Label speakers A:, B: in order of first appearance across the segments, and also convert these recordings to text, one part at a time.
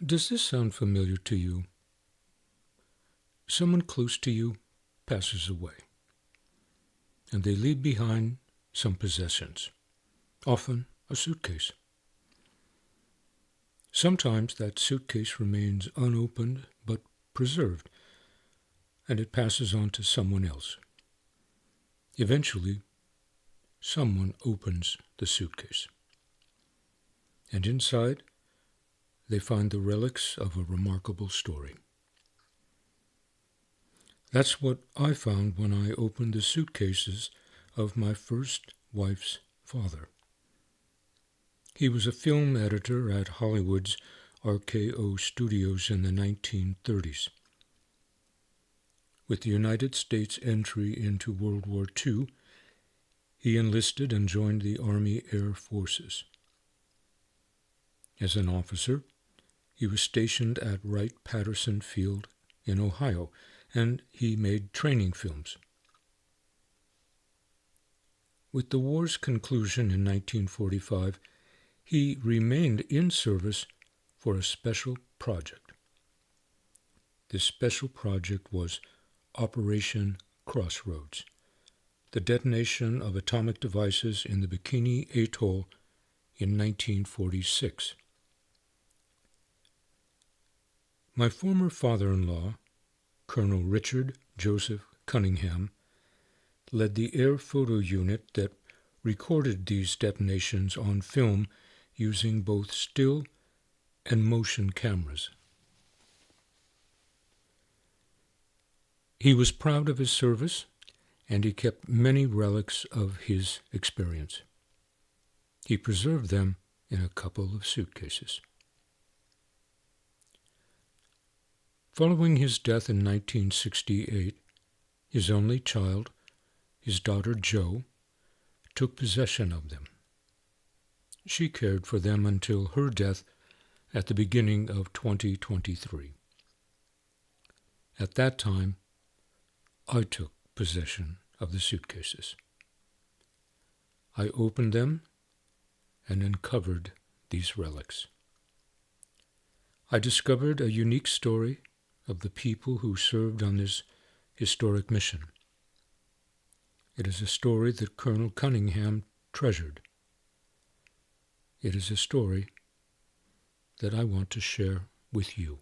A: Does this sound familiar to you? Someone close to you passes away, and they leave behind some possessions, often a suitcase. Sometimes that suitcase remains unopened but preserved, and it passes on to someone else. Eventually, someone opens the suitcase, and inside they find the relics of a remarkable story. That's what I found when I opened the suitcases of my first wife's father. He was a film editor at Hollywood's RKO Studios in the 1930s. With the United States entry into World War II, he enlisted and joined the Army Air Forces. As an officer, he was stationed at Wright-Patterson Field in Ohio, and he made training films. With the war's conclusion in 1945, he remained in service for a special project. This special project was Operation Crossroads, the detonation of atomic devices in the Bikini Atoll in 1946. My former father-in-law, Colonel Richard Joseph Cunningham, led the air photo unit that recorded these detonations on film using both still and motion cameras. He was proud of his service, and he kept many relics of his experience. He preserved them in a couple of suitcases. Following his death in 1968, his only child, his daughter Jo, took possession of them. She cared for them until her death at the beginning of 2023. At that time, I took possession of the suitcases. I opened them and uncovered these relics. I discovered a unique story of the people who served on this historic mission. It is a story that Colonel Cunningham treasured. It is a story that I want to share with you.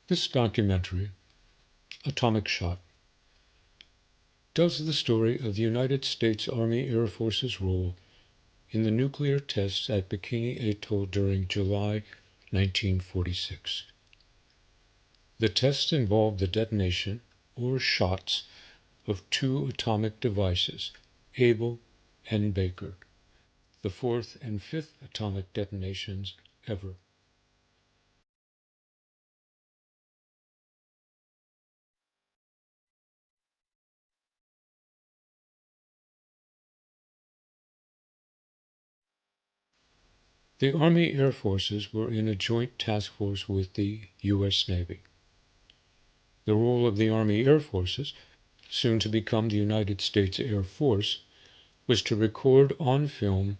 A: This documentary, Atomic Shot, tells the story of the United States Army Air Force's role in the nuclear tests at Bikini Atoll during July 1946. The tests involved the detonation, or shots, of two atomic devices, Able and Baker, the fourth and fifth atomic detonations ever. The Army Air Forces were in a joint task force with the U.S. Navy. The role of the Army Air Forces, soon to become the United States Air Force, was to record on film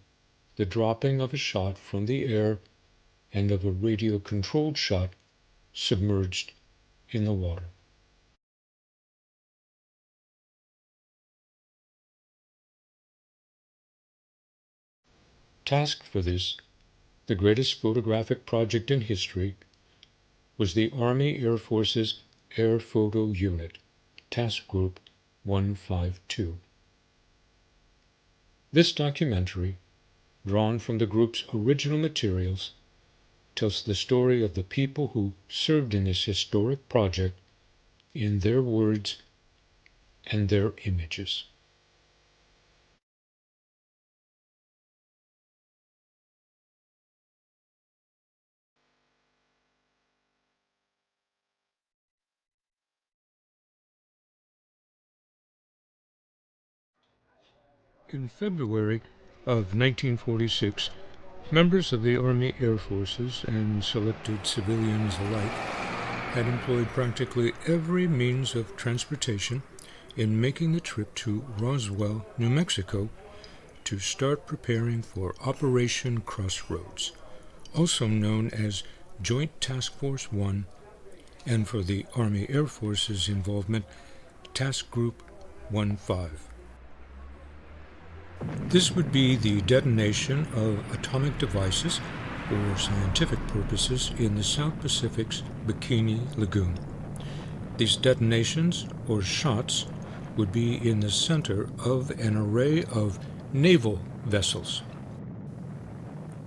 A: the dropping of a shot from the air and of a radio-controlled shot submerged in the water. Tasked for this, the greatest photographic project in history, was the Army Air Force's Air Photo Unit, Task Group 152. This documentary, drawn from the group's original materials, tells the story of the people who served in this historic project in their words and their images. In February of 1946, members of the Army Air Forces and selected civilians alike had employed practically every means of transportation in making the trip to Roswell, New Mexico, to start preparing for Operation Crossroads, also known as Joint Task Force 1, and for the Army Air Force's involvement, Task Group 15. This would be the detonation of atomic devices for scientific purposes in the South Pacific's Bikini Lagoon. These detonations, or shots, would be in the center of an array of naval vessels.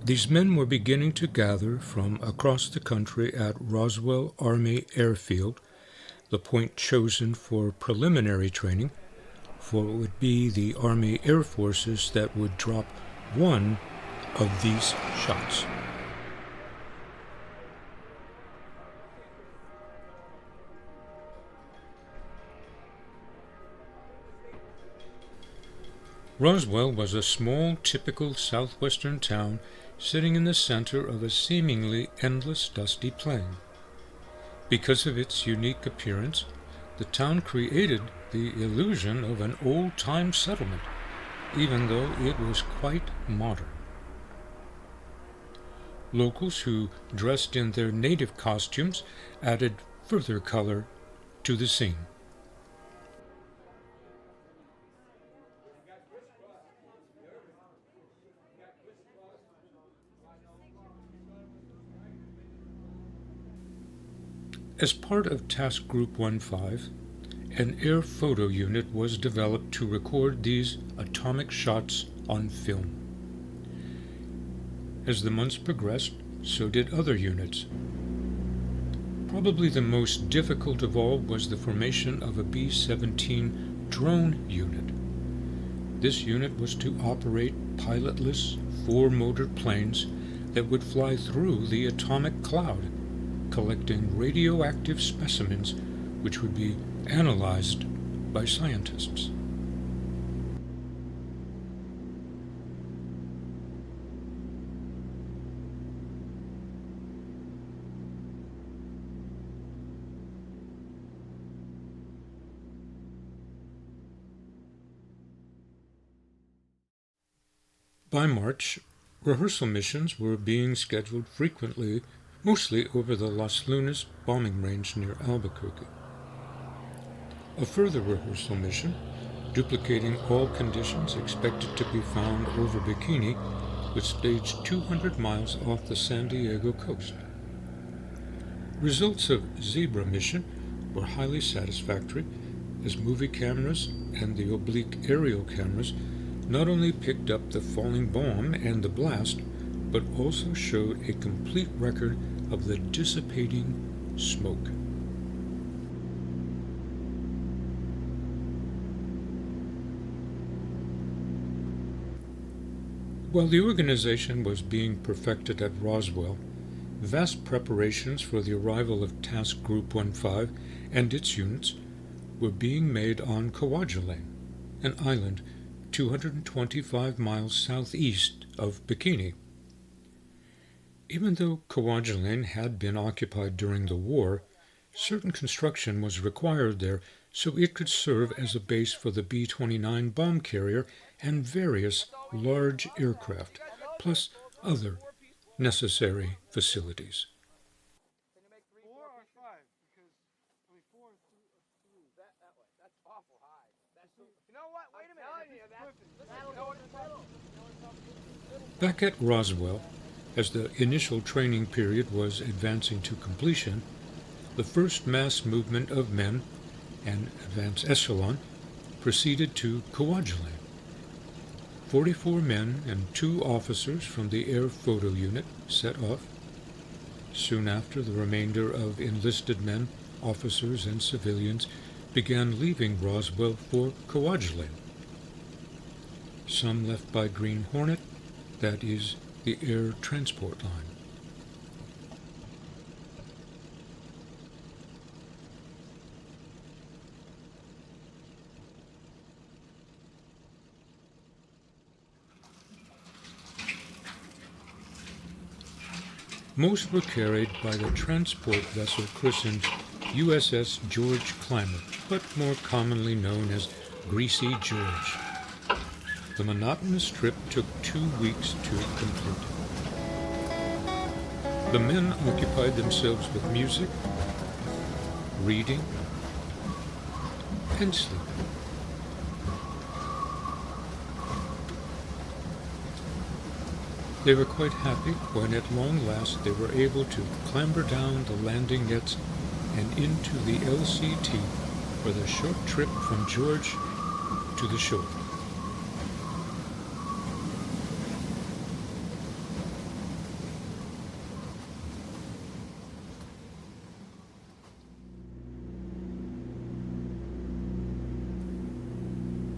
A: These men were beginning to gather from across the country at Roswell Army Airfield, the point chosen for preliminary training, for it would be the Army Air Forces that would drop one of these shots. Roswell was a small, typical southwestern town sitting in the center of a seemingly endless dusty plain. Because of its unique appearance, the town created the illusion of an old-time settlement, even though it was quite modern. Locals who dressed in their native costumes added further color to the scene. As part of Task Group 15, an air photo unit was developed to record these atomic shots on film. As the months progressed, so did other units. Probably the most difficult of all was the formation of a B-17 drone unit. This unit was to operate pilotless, four-motor planes that would fly through the atomic cloud, collecting radioactive specimens which would be analyzed by scientists. By March, rehearsal missions were being scheduled frequently, mostly over the Las Lunas bombing range near Albuquerque. A further rehearsal mission, duplicating all conditions expected to be found over Bikini, was staged 200 miles off the San Diego coast. Results of Zebra mission were highly satisfactory, as movie cameras and the oblique aerial cameras not only picked up the falling bomb and the blast, but also showed a complete record of the dissipating smoke. While the organization was being perfected at Roswell, vast preparations for the arrival of Task Group 15 and its units were being made on Kwajalein, an island 225 miles southeast of Bikini. Even though Kwajalein had been occupied during the war, certain construction was required there so it could serve as a base for the B-29 bomb carrier and various large aircraft, plus other necessary facilities. Back at Roswell, as the initial training period was advancing to completion, the first mass movement of men, an advance echelon, proceeded to Kwajalein. 44 men and 2 officers from the Air Photo Unit set off. Soon after, the remainder of enlisted men, officers, and civilians began leaving Roswell for Kwajalein. Some left by Green Hornet, that is, the air transport line. Most were carried by the transport vessel christened USS George Clymer, but more commonly known as Greasy George. The monotonous trip took 2 weeks to complete. The men occupied themselves with music, reading, and sleeping. They were quite happy when at long last they were able to clamber down the landing nets and into the LCT for the short trip from George to the shore.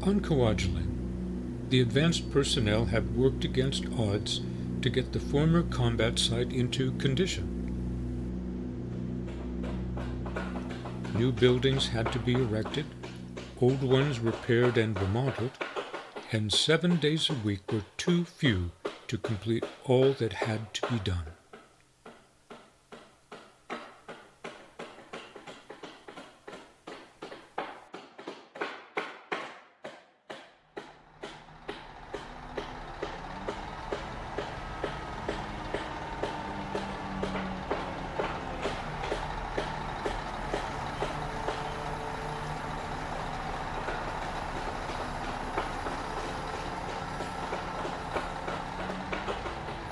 A: On Kwajalein, the advanced personnel had worked against odds to get the former combat site into condition. New buildings had to be erected, old ones repaired and remodeled, and 7 days a week were too few to complete all that had to be done.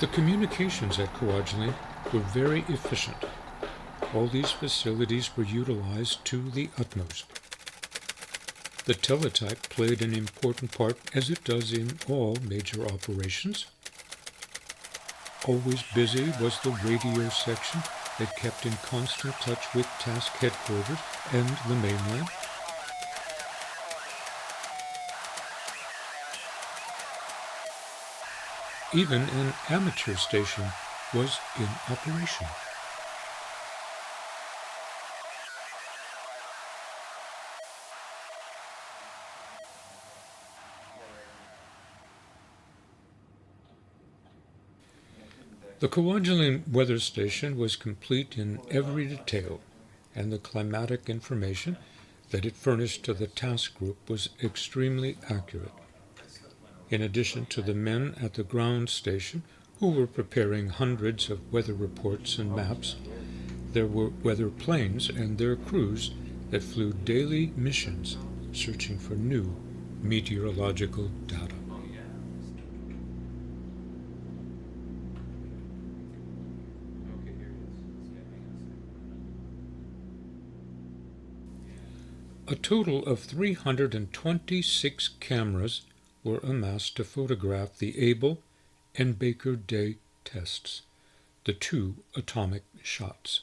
A: The communications at Kwajalein were very efficient. All these facilities were utilized to the utmost. The teletype played an important part, as it does in all major operations. Always busy was the radio section that kept in constant touch with task headquarters and the mainland. Even an amateur station was in operation. The Kwajalein weather station was complete in every detail, and the climatic information that it furnished to the task group was extremely accurate. In addition to the men at the ground station, who were preparing hundreds of weather reports and maps, there were weather planes and their crews that flew daily missions searching for new meteorological data. A total of 326 cameras were amassed to photograph the Able and Baker Day tests, the 2 atomic shots.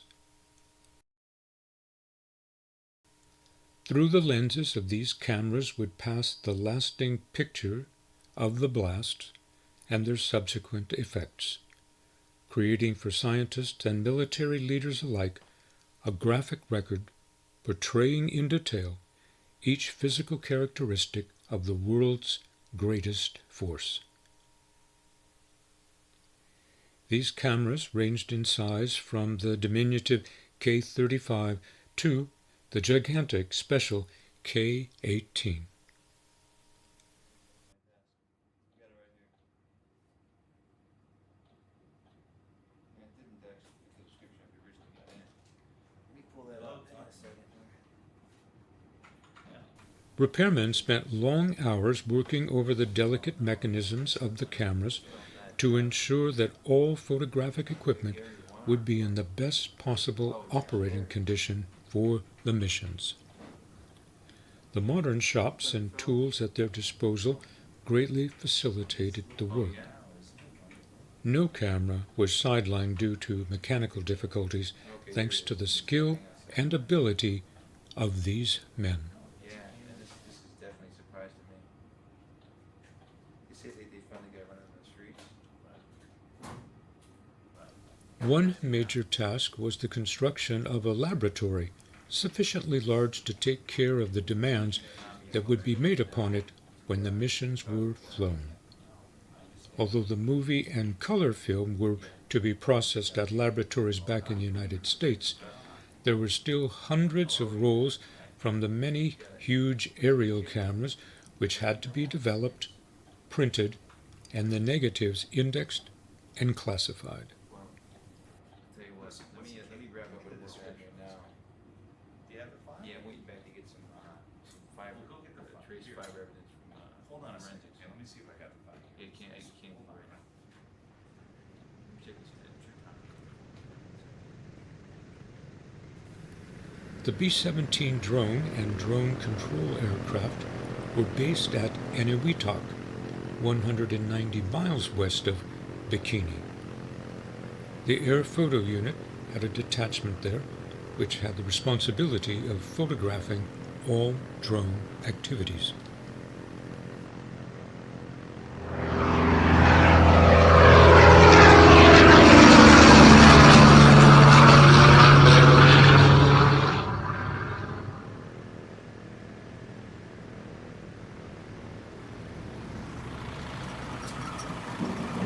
A: Through the lenses of these cameras would pass the lasting picture of the blasts and their subsequent effects, creating for scientists and military leaders alike a graphic record portraying in detail each physical characteristic of the world's greatest force. These cameras ranged in size from the diminutive K-35 to the gigantic special K-18. Repairmen spent long hours working over the delicate mechanisms of the cameras, to ensure that all photographic equipment would be in the best possible operating condition for the missions. The modern shops and tools at their disposal greatly facilitated the work. No camera was sidelined due to mechanical difficulties, thanks to the skill and ability of these men.
B: Yeah, this is definitely a surprise to me. You say they finally got running on the streets?
A: One major task was the construction of a laboratory sufficiently large to take care of the demands that would be made upon it when the missions were flown. Although the movie and color film were to be processed at laboratories back in the United States, there were still hundreds of rolls from the many huge aerial cameras which had to be developed, printed, and the negatives indexed and classified.
B: I'll tell you what, let me wrap up with this right here now.
C: Do you have the file?
B: Yeah, I want you back to get some fiber,
C: Go get the file.
B: trace
C: Here.
B: fiber evidence from
C: Hold on a second.
B: forensics.
C: Yeah, let me see if I got the file.
B: Yeah, you can't do it right now. Check this out.
A: The B-17 drone and drone control aircraft were based at Eniwetok, 190 miles west of Bikini. The Air Photo Unit had a detachment there which had the responsibility of photographing all drone activities.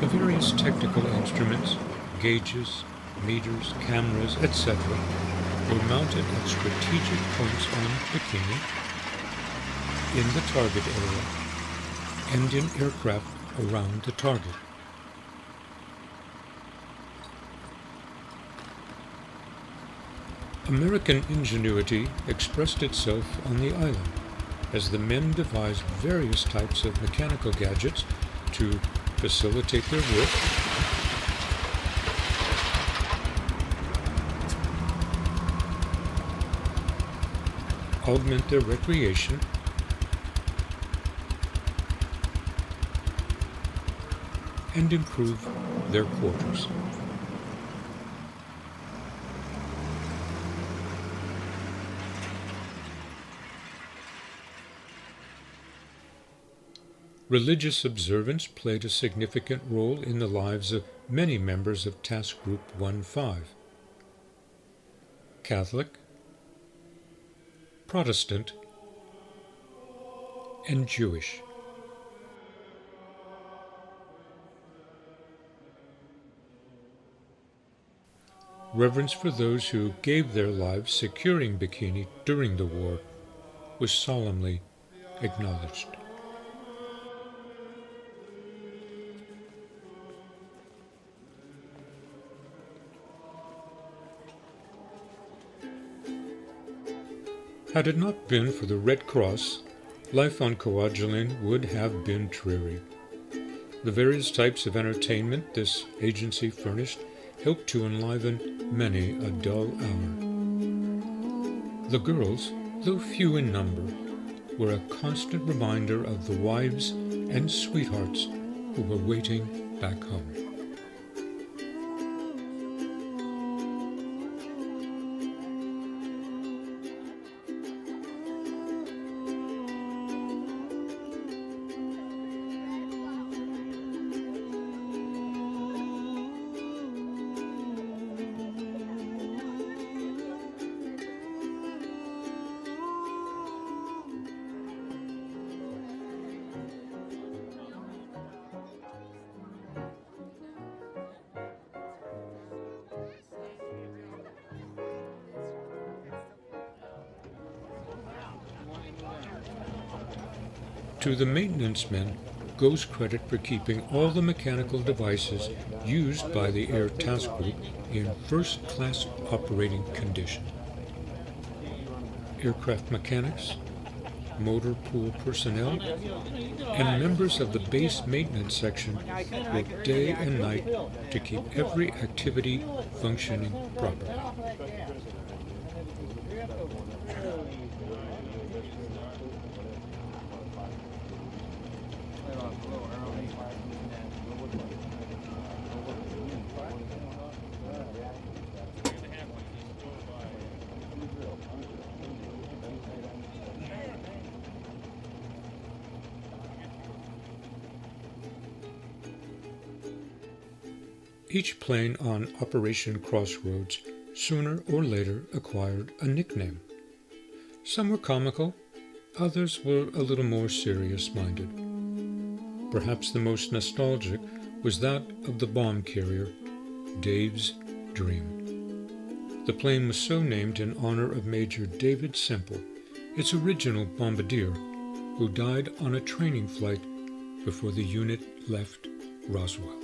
A: The various technical instruments, gauges, meters, cameras, etc., were mounted at strategic points on Bikini, in the target area, and in aircraft around the target. American ingenuity expressed itself on the island as the men devised various types of mechanical gadgets to facilitate their work, augment their recreation, and improve their quarters. Religious observance played a significant role in the lives of many members of Task Group 1-5. Catholic, Protestant, and Jewish. Reverence for those who gave their lives securing Bikini during the war was solemnly acknowledged. Had it not been for the Red Cross, life on Kwajalein would have been dreary. The various types of entertainment this agency furnished helped to enliven many a dull hour. The girls, though few in number, were a constant reminder of the wives and sweethearts who were waiting back home. To the maintenance men goes credit for keeping all the mechanical devices used by the Air Task Group in first-class operating condition. Aircraft mechanics, motor pool personnel, and members of the base maintenance section worked day and night to keep every activity functioning properly. Each plane on Operation Crossroads sooner or later acquired a nickname. Some were comical, others were a little more serious-minded. Perhaps the most nostalgic was that of the bomb carrier, Dave's Dream. The plane was so named in honor of Major David Semple, its original bombardier, who died on a training flight before the unit left Roswell.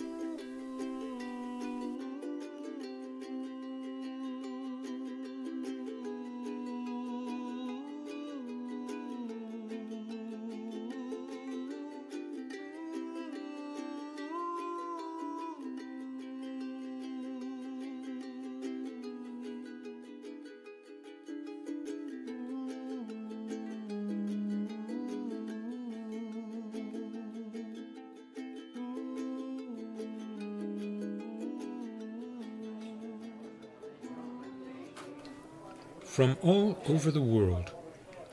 A: From all over the world,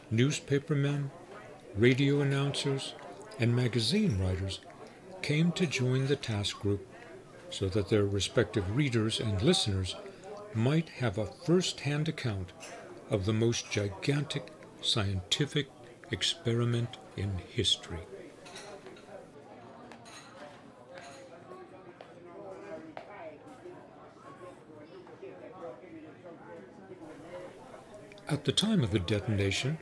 A: newspapermen, radio announcers, and magazine writers came to join the task group so that their respective readers and listeners might have a first-hand account of the most gigantic scientific experiment in history. At the time of the detonation,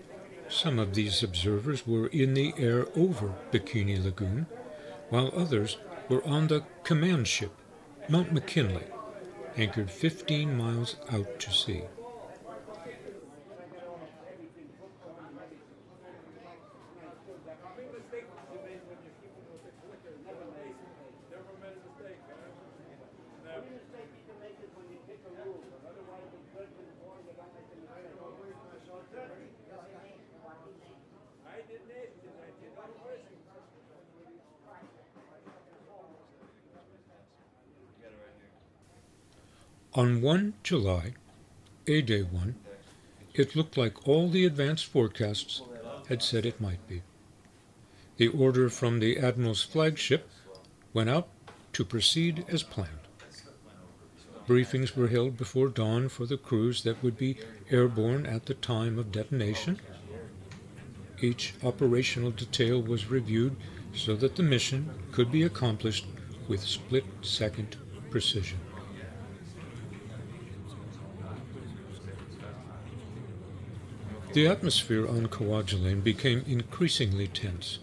A: some of these observers were in the air over Bikini Lagoon, while others were on the command ship, Mount McKinley, anchored 15 miles out to sea. On 1 July, A-Day 1, it looked like all the advanced forecasts had said it might be. The order from the Admiral's flagship went out to proceed as planned. Briefings were held before dawn for the crews that would be airborne at the time of detonation. Each operational detail was reviewed so that the mission could be accomplished with split-second precision. The atmosphere on Kwajalein became increasingly tense.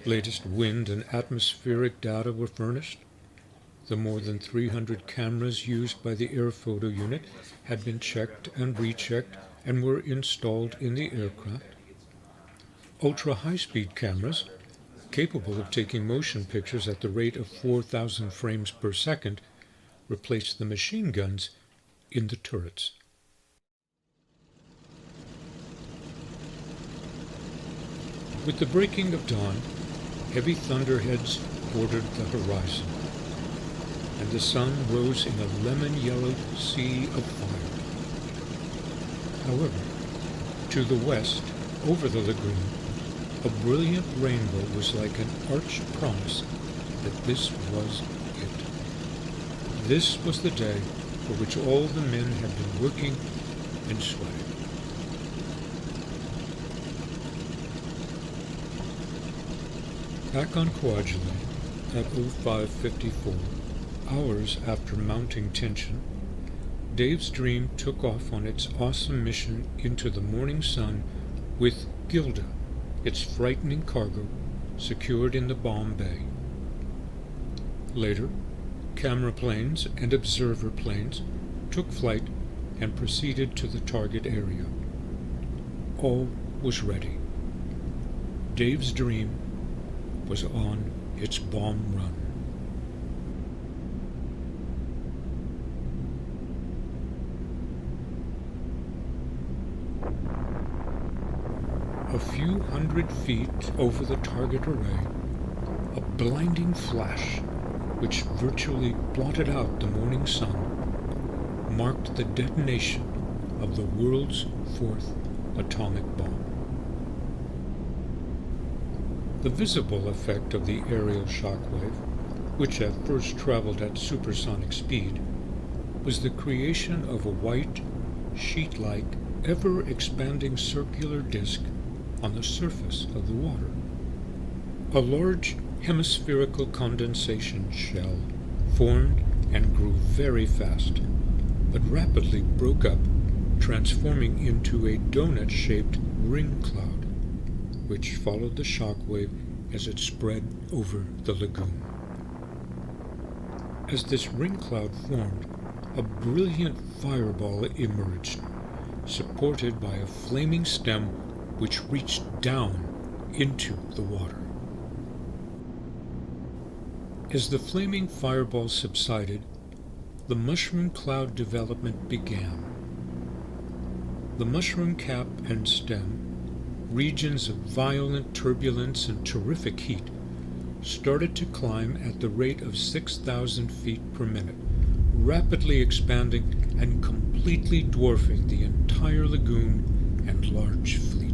A: Latest wind and atmospheric data were furnished. The more than 300 cameras used by the air photo unit had been checked and rechecked and were installed in the aircraft. Ultra-high-speed cameras, capable of taking motion pictures at the rate of 4,000 frames per second, replaced the machine guns in the turrets. With the breaking of dawn, heavy thunderheads bordered the horizon, and the sun rose in a lemon-yellowed sea of fire. However, to the west, over the lagoon, a brilliant rainbow was like an arch promise that this was it. This was the day for which all the men had been working and sweating. Back on Kwajalein at 05:54, hours after mounting tension, Dave's Dream took off on its awesome mission into the morning sun with Gilda, its frightening cargo, secured in the bomb bay. Later, camera planes and observer planes took flight and proceeded to the target area. All was ready. Dave's dream was on its bomb run. A few hundred feet over the target array, a blinding flash, which virtually blotted out the morning sun, marked the detonation of the world's fourth atomic bomb. The visible effect of the aerial shockwave, which at first traveled at supersonic speed, was the creation of a white, sheet-like, ever-expanding circular disk on the surface of the water. A large hemispherical condensation shell formed and grew very fast, but rapidly broke up, transforming into a donut-shaped ring cloud, which followed the shock wave as it spread over the lagoon. As this ring cloud formed, a brilliant fireball emerged, supported by a flaming stem which reached down into the water. As the flaming fireball subsided, the mushroom cloud development began. The mushroom cap and stem, regions of violent turbulence and terrific heat, started to climb at the rate of 6,000 feet per minute, rapidly expanding and completely dwarfing the entire lagoon and large fleet.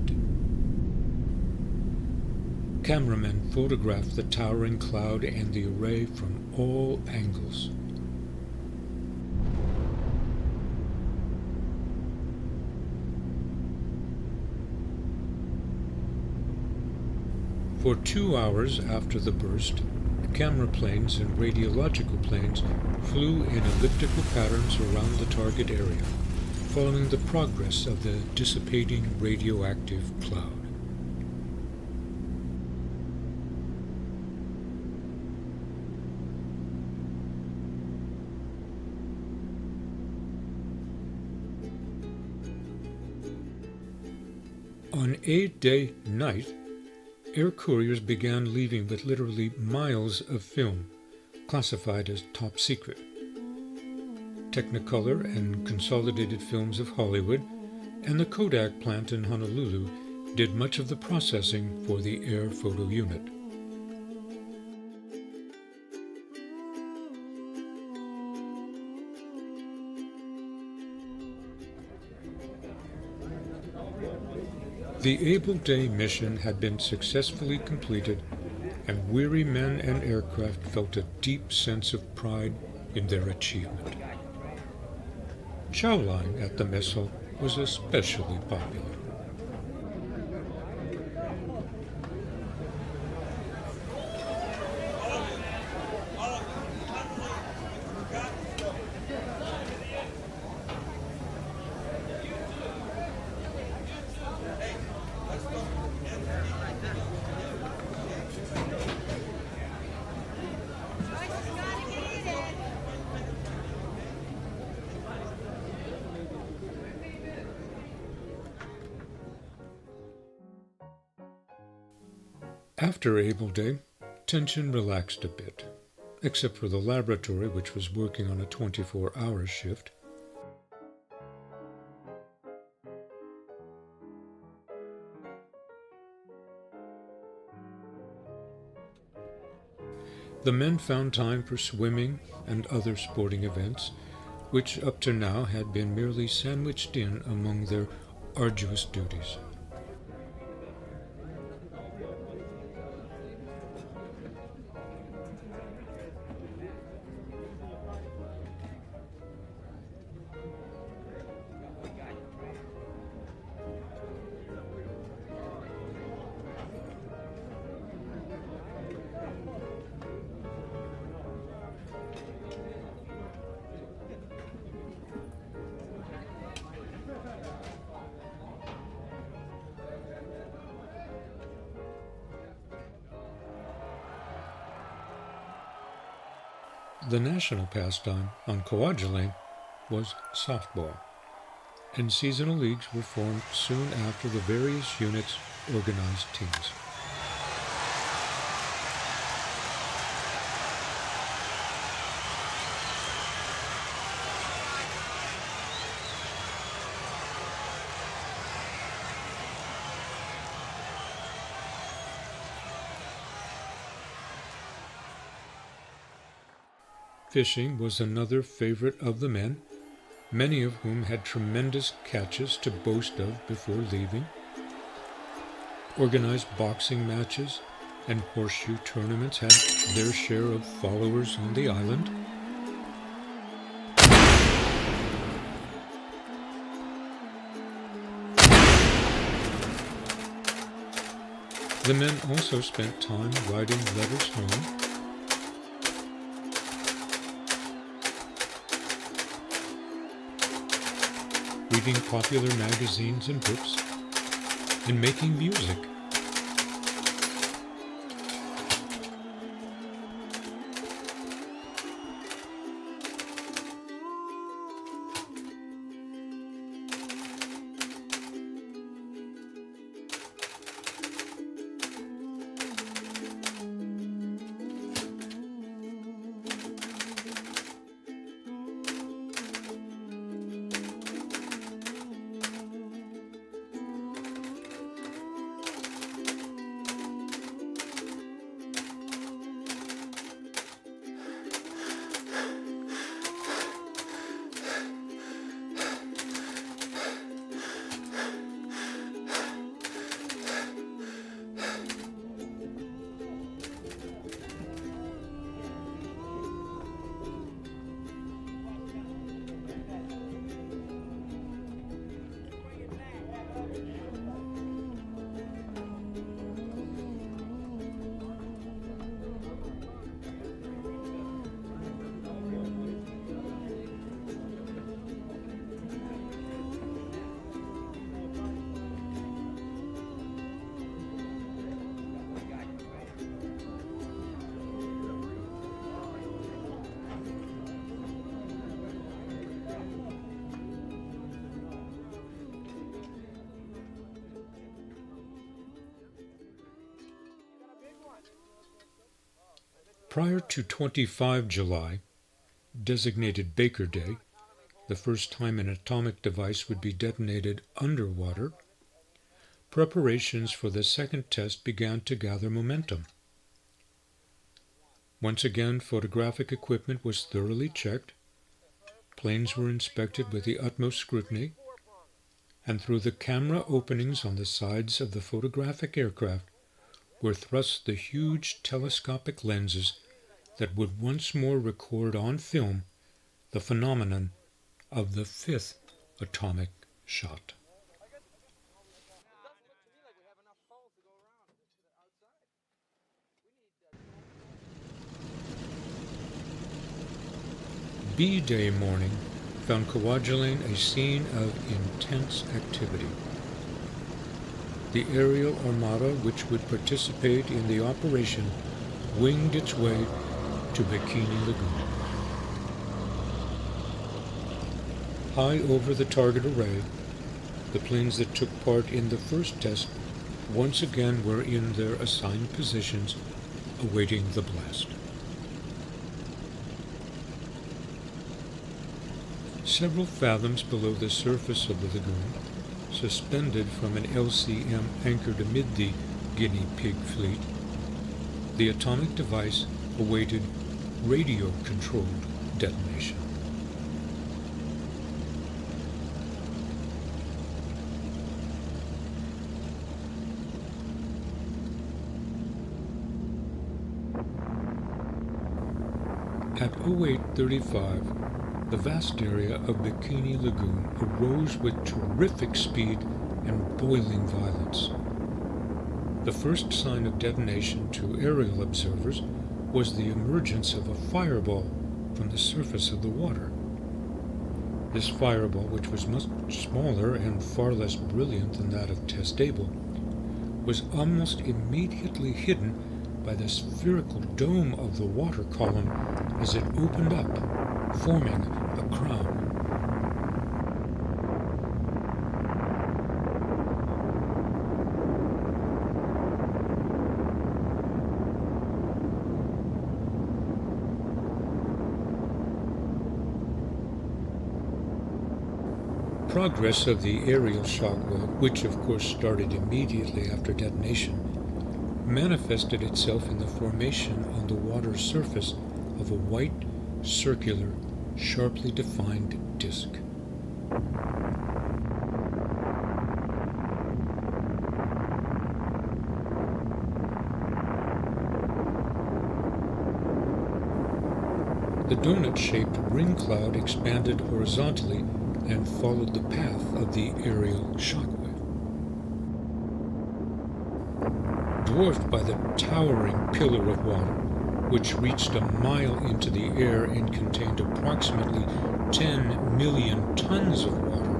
A: Cameramen photographed the towering cloud and the array from all angles. For 2 hours after the burst, camera planes and radiological planes flew in elliptical patterns around the target area, following the progress of the dissipating radioactive cloud. On A-Day night, air couriers began leaving with literally miles of film, classified as top secret. Technicolor and Consolidated Films of Hollywood and the Kodak plant in Honolulu did much of the processing for the air photo unit. The Able Day mission had been successfully completed, and weary men and aircraft felt a deep sense of pride in their achievement. Chow line at the mess hall was especially popular. After Able Day, tension relaxed a bit, except for the laboratory, which was working on a 24-hour shift. The men found time for swimming and other sporting events, which up to now had been merely sandwiched in among their arduous duties. The national pastime on Kwajalein was softball, and seasonal leagues were formed soon after the various units organized teams. Fishing was another favorite of the men, many of whom had tremendous catches to boast of before leaving. Organized boxing matches and horseshoe tournaments had their share of followers on the island. The men also spent time writing letters home, reading popular magazines and books, and making music. Prior to 25 July, designated Baker Day, the first time an atomic device would be detonated underwater, preparations for the second test began to gather momentum. Once again, photographic equipment was thoroughly checked, planes were inspected with the utmost scrutiny, and through the camera openings on the sides of the photographic aircraft were thrust the huge telescopic lenses that would once more record on film the phenomenon of the fifth atomic shot. B-Day morning found Kwajalein a scene of intense activity. The aerial armada which would participate in the operation winged its way to Bikini Lagoon. High over the target array, the planes that took part in the first test once again were in their assigned positions, awaiting the blast. Several fathoms below the surface of the lagoon, suspended from an LCM anchored amid the guinea pig fleet, the atomic device awaited radio-controlled detonation. At 08:35, the vast area of Bikini Lagoon arose with terrific speed and boiling violence. The first sign of detonation to aerial observers was the emergence of a fireball from the surface of the water. This fireball, which was much smaller and far less brilliant than that of Test Able, was almost immediately hidden by the spherical dome of the water column as it opened up, forming a crown. Progress of the aerial shockwave, which of course started immediately after detonation, manifested itself in the formation on the water's surface of a white, circular, sharply defined disk. The donut-shaped ring cloud expanded horizontally and followed the path of the aerial shockwave. Dwarfed by the towering pillar of water, which reached a mile into the air and contained approximately 10 million tons of water,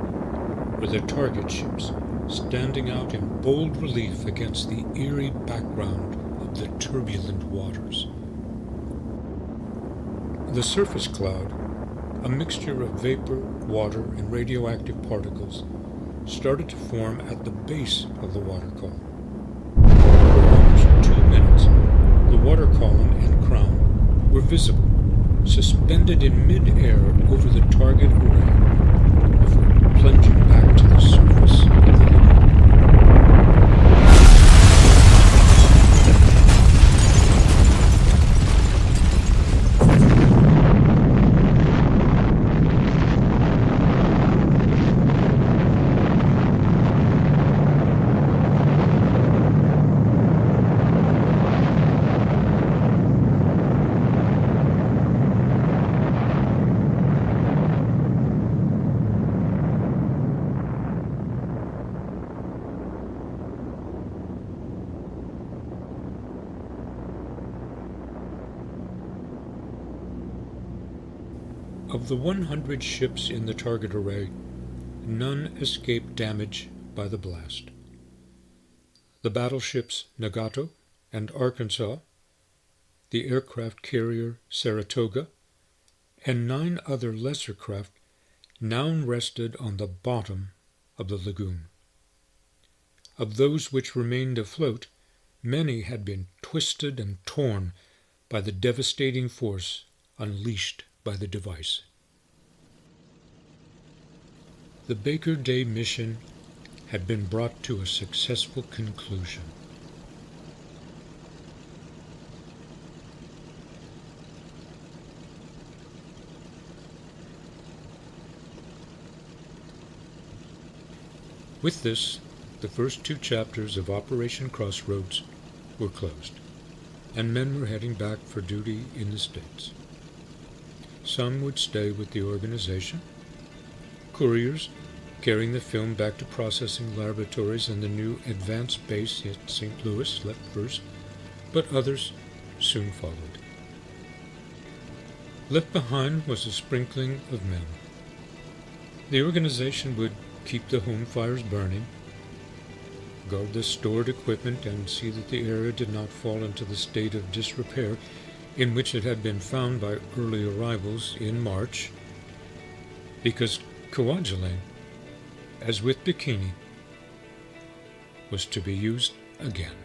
A: were the target ships, standing out in bold relief against the eerie background of the turbulent waters. The surface cloud, a mixture of vapor, water, and radioactive particles, started to form at the base of the water column. For almost 2 minutes, the water column and crown were visible, suspended in mid-air over the target array, before plunging back to the surface of the lagoon. Of the 100 ships in the target array, none escaped damage by the blast. The battleships Nagato and Arkansas, the aircraft carrier Saratoga, and 9 other lesser craft now rested on the bottom of the lagoon. Of those which remained afloat, many had been twisted and torn by the devastating force unleashed by the device. The Baker Day mission had been brought to a successful conclusion. With this, the first 2 chapters of Operation Crossroads were closed, and men were heading back for duty in the States. Some would stay with the organization. Couriers carrying the film back to processing laboratories and the new advanced base at St. Louis left first, but others soon followed. Left behind was a sprinkling of men. The organization would keep the home fires burning, guard the stored equipment, and see that the area did not fall into the state of disrepair in which it had been found by early arrivals in March, because Kwajalein, as with Bikini, was to be used again.